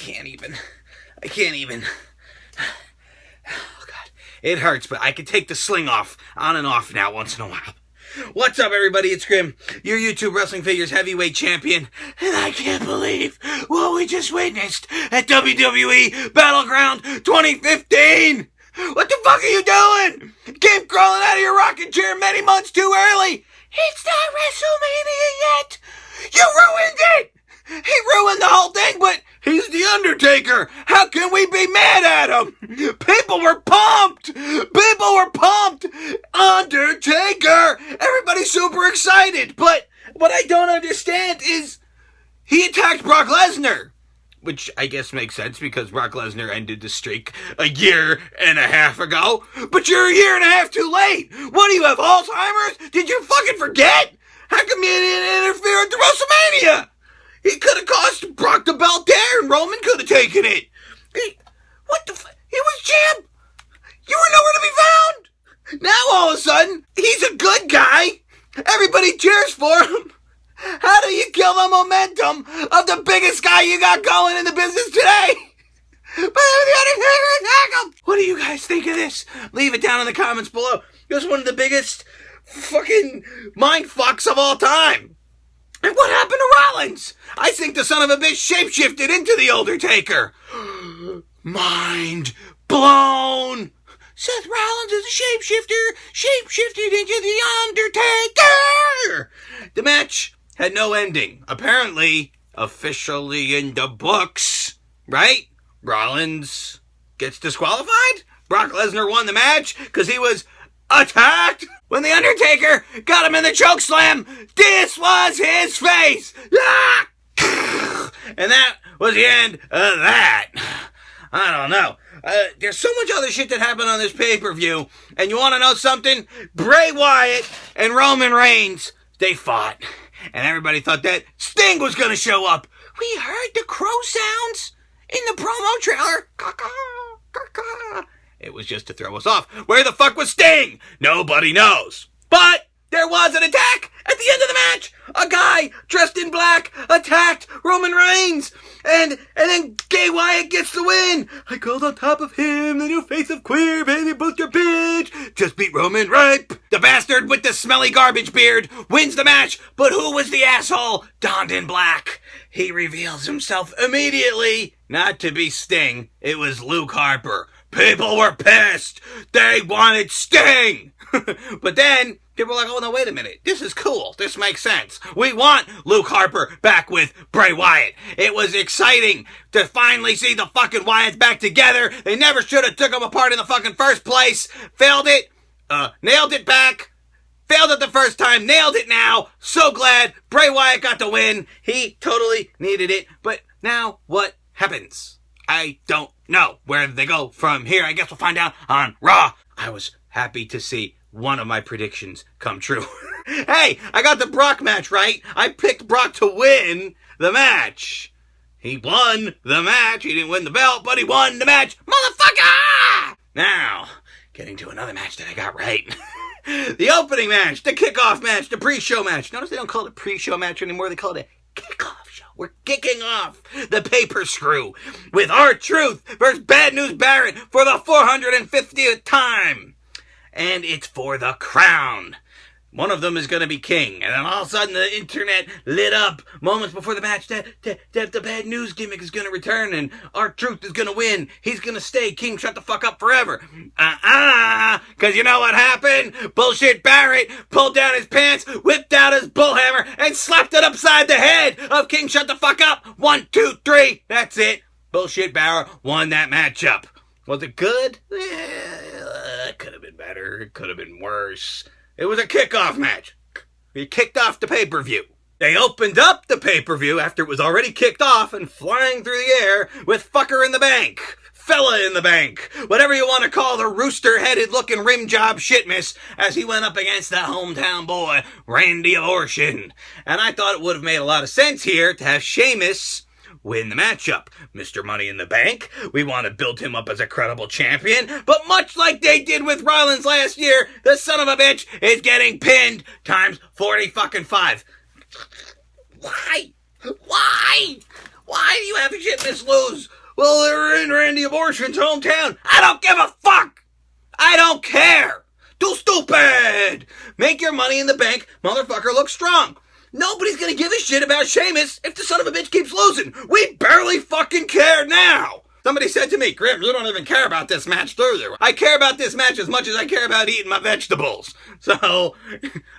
can't even. Oh, God. It hurts, but I can take the sling off, on and off now once in a while. What's up, everybody? It's Grim, your YouTube Wrestling Figures heavyweight champion, and I can't believe what we just witnessed at WWE Battleground 2015! What the fuck are you doing? Came crawling out of your rocking chair many months too early! It's not WrestleMania yet! You ruined it! He ruined the whole thing, but he's the Undertaker! How can we be mad at him? People were pumped! Undertaker! Everybody's super excited, but what I don't understand is he attacked Brock Lesnar. Which I guess makes sense because Brock Lesnar ended the streak a year and a half ago. But you're a year and a half too late! What do you have, Alzheimer's? Did you fucking forget? How come you didn't interfere at the WrestleMania? He could have cost Brock the belt there and Roman could have taken it. He was champ! You were nowhere to be found! Now all of a sudden, he's a good guy! Everybody cheers for him! How do you kill the momentum of the biggest guy you got going in the business today? But the Undertaker attack him! What do you guys think of this? Leave it down in the comments below. It was one of the biggest fucking mind fucks of all time. And what happened to Rollins? I think the son of a bitch shapeshifted into the Undertaker. Mind blown. Seth Rollins is a shapeshifter, shapeshifted into the Undertaker. The match had no ending. Apparently, officially in the books, right? Rollins gets disqualified. Brock Lesnar won the match because he was attacked. When the Undertaker got him in the chokeslam, this was his face. Ah! And that was the end of that. I don't know. There's so much other shit that happened on this pay-per-view. And you want to know something? Bray Wyatt and Roman Reigns, they fought. And everybody thought that Sting was going to show up. We heard the crow sounds in the promo trailer. It was just to throw us off. Where the fuck was Sting? Nobody knows. But there was an attack at the end of the match. A guy dressed in black attacked Roman Reigns. And then Gay Wyatt gets the win. I called on top of him, the new face of queer, baby booster bitch. Just beat Roman right. The bastard with the smelly garbage beard wins the match. But who was the asshole donned in black? He reveals himself immediately. Not to be Sting. It was Luke Harper. People were pissed. They wanted Sting. But then people were like, oh, no, wait a minute. This is cool. This makes sense. We want Luke Harper back with Bray Wyatt. It was exciting to finally see the fucking Wyatts back together. They never should have took them apart in the fucking first place. Failed it. Nailed it back. Failed it the first time. Nailed it now. So glad Bray Wyatt got the win. He totally needed it. But now what happens? I don't know. Where did they go from here? I guess we'll find out on Raw. I was happy to see one of my predictions come true. Hey, I got the Brock match right. I picked Brock to win the match. He won the match. He didn't win the belt, but he won the match. Motherfucker! Now, getting to another match that I got right. The opening match, the kickoff match, the pre-show match. Notice they don't call it a pre-show match anymore. They call it a kickoff show. We're kicking off the paper screw with R-Truth versus Bad News Barrett for the 450th time. And it's for the crown. One of them is going to be king. And then all of a sudden the internet lit up moments before the match that the bad news gimmick is going to return and R-Truth is going to win. He's going to stay king, shut the fuck up forever. Because you know what happened? Bullshit Barrett pulled down his pants, whipped out his bullhammer, and slapped it upside the head of King Shut the Fuck Up. 1, 2, 3. That's it. Bullshit Barrett won that matchup. Was it good? It could have been better. It could have been worse. It was a kickoff match. He kicked off the pay-per-view. They opened up the pay-per-view after it was already kicked off and flying through the air with fucker in the bank, fella in the bank, whatever you want to call the rooster-headed looking rim job shitmiss as he went up against the hometown boy, Randy Orton. And I thought it would have made a lot of sense here to have Sheamus win the matchup. Mr. Money in the Bank, we want to build him up as a credible champion, but much like they did with Rollins last year, the son of a bitch is getting pinned times 40 fucking 5. Why? Why do you have Sheamus lose Well, they were in Randy Abortion's hometown. I don't give a fuck. I don't care. Too stupid. Make your money in the bank. Motherfucker, look strong. Nobody's gonna give a shit about Sheamus if the son of a bitch keeps losing. We barely fucking care now. Somebody said to me, Grim, you don't even care about this match, do you? I care about this match as much as I care about eating my vegetables. So,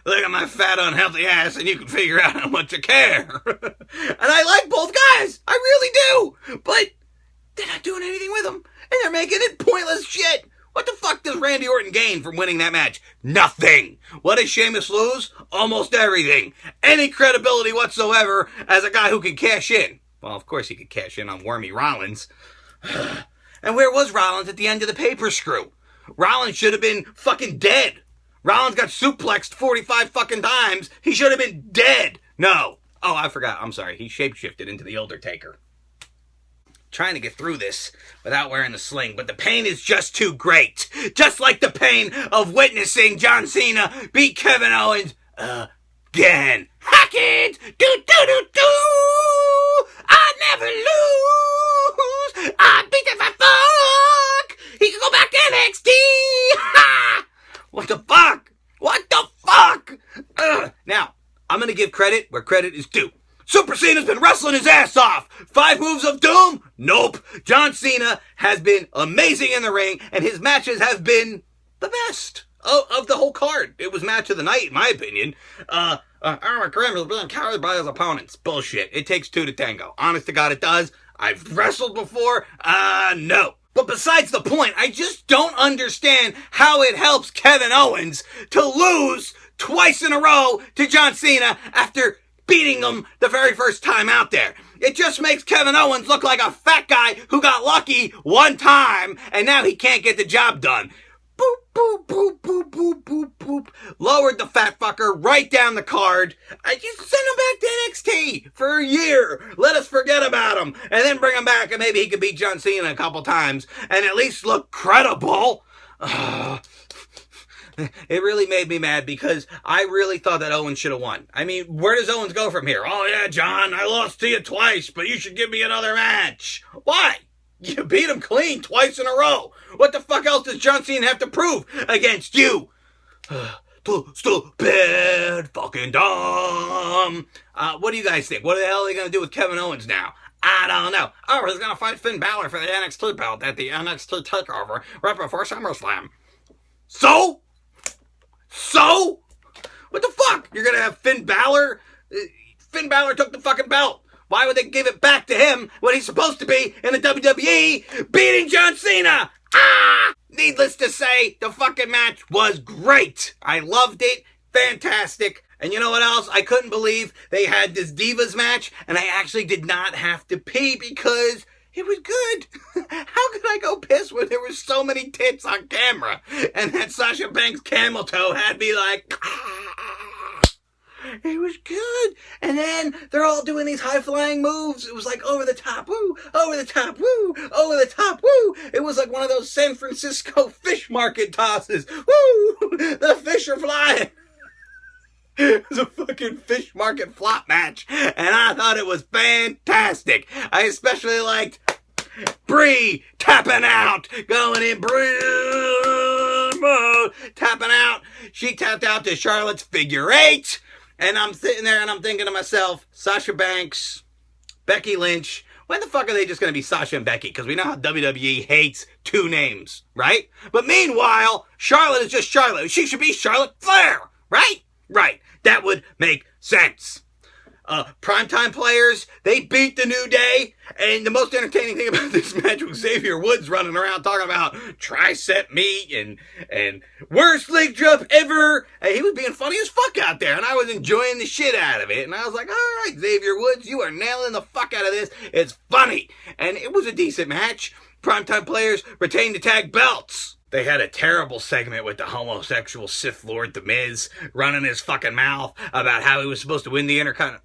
look at my fat, unhealthy ass and you can figure out how much I care. And I like both guys. I really do. But they're not doing anything with them. And they're making it pointless shit. What the fuck does Randy Orton gain from winning that match? Nothing. What does Sheamus lose? Almost everything. Any credibility whatsoever as a guy who can cash in. Well, of course he could cash in on Wormy Rollins. And where was Rollins at the end of the paper screw? Rollins should have been fucking dead. Rollins got suplexed 45 fucking times. He should have been dead. No. Oh, I forgot. I'm sorry. He shapeshifted into the Undertaker. Trying to get through this without wearing the sling, but the pain is just too great. Just like the pain of witnessing John Cena beat Kevin Owens again. Hack it! Do! I never lose! I beat if I fuck! He can go back to NXT! Ha! What the fuck? What the fuck? Now, I'm gonna give credit where credit is due. Super Cena's been wrestling his ass off. 5 moves of doom? Nope. John Cena has been amazing in the ring, and his matches have been the best of the whole card. It was match of the night, in my opinion. Eric Grimm is being carried by his opponents. Bullshit. It takes 2 to tango. Honest to God, it does. I've wrestled before. No. But besides the point, I just don't understand how it helps Kevin Owens to lose twice in a row to John Cena after beating him the very first time out there. It just makes Kevin Owens look like a fat guy who got lucky one time and now he can't get the job done. Boop, boop, boop, boop, boop, boop, boop. Lowered the fat fucker right down the card. I just send him back to NXT for a year. Let us forget about him. And then bring him back and maybe he could beat John Cena a couple times and at least look credible. It really made me mad because I really thought that Owens should have won. I mean, where does Owens go from here? Oh yeah, John, I lost to you twice, but you should give me another match. Why? You beat him clean twice in a row. What the fuck else does John Cena have to prove against you? Too stupid, fucking dumb. What do you guys think? What the hell are they going to do with Kevin Owens now? I don't know. Oh, he's going to fight Finn Balor for the NXT belt at the NXT TakeOver right before SummerSlam. So? What the fuck? You're going to have Finn Balor? Finn Balor took the fucking belt. Why would they give it back to him when he's supposed to be in the WWE beating John Cena? Needless to say, the fucking match was great. I loved it. Fantastic. And you know what else? I couldn't believe they had this Divas match and I actually did not have to pee because it was good. How could I go piss when there were so many tits on camera? And that Sasha Banks camel toe had me like... It was good. And then they're all doing these high-flying moves. It was like over the top, woo, over the top, woo, over the top, woo. It was like one of those San Francisco fish market tosses. Woo! The fish are flying. It was a fucking fish market flop match. And I thought it was fantastic. I especially liked Brie tapping out. Going in Brie mode. Tapping out. She tapped out to Charlotte's figure 8. And I'm sitting there and I'm thinking to myself, Sasha Banks, Becky Lynch, when the fuck are they just going to be Sasha and Becky? Because we know how WWE hates 2 names, right? But meanwhile, Charlotte is just Charlotte. She should be Charlotte Flair, right? Right. That would make sense. Primetime players, they beat the New Day. And the most entertaining thing about this match was Xavier Woods running around talking about tricep meat and worst leg drop ever. And he was being funny as fuck out there. And I was enjoying the shit out of it. And I was like, all right, Xavier Woods, you are nailing the fuck out of this. It's funny. And it was a decent match. Primetime players retained the tag belts. They had a terrible segment with the homosexual Sith Lord, The Miz, running his fucking mouth about how he was supposed to win the Intercontinental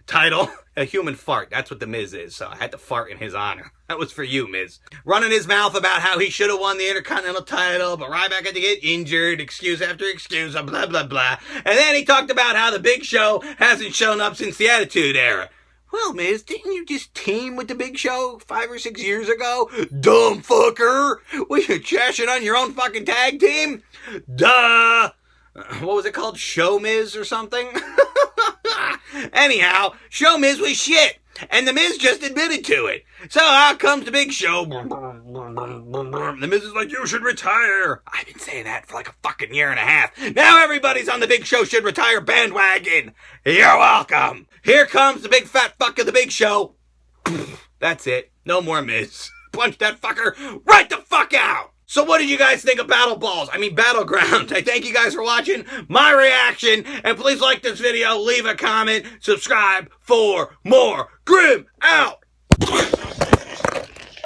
title. A human fart. That's what The Miz is. So I had to fart in his honor. That was for you, Miz. Running his mouth about how he should have won the Intercontinental title, but Ryback had to get injured, excuse after excuse, blah, blah, blah. And then he talked about how the Big Show hasn't shown up since the Attitude Era. Well, Miz, didn't you just team with the Big Show 5 or 6 years ago? Dumb fucker! Were you trashing on your own fucking tag team? Duh! What was it called? Show Miz or something? Anyhow, Show Miz was shit. And The Miz just admitted to it. So out comes the Big Show. The Miz is like, you should retire. I've been saying that for like a fucking year and a half. Now everybody's on the Big Show should retire bandwagon. You're welcome. Here comes the big fat fuck of the Big Show. That's it. No more Miz. Punch that fucker right the fuck out. So what did you guys think of Battleground? I thank you guys for watching my reaction. And please like this video, leave a comment, subscribe for more Grim Out.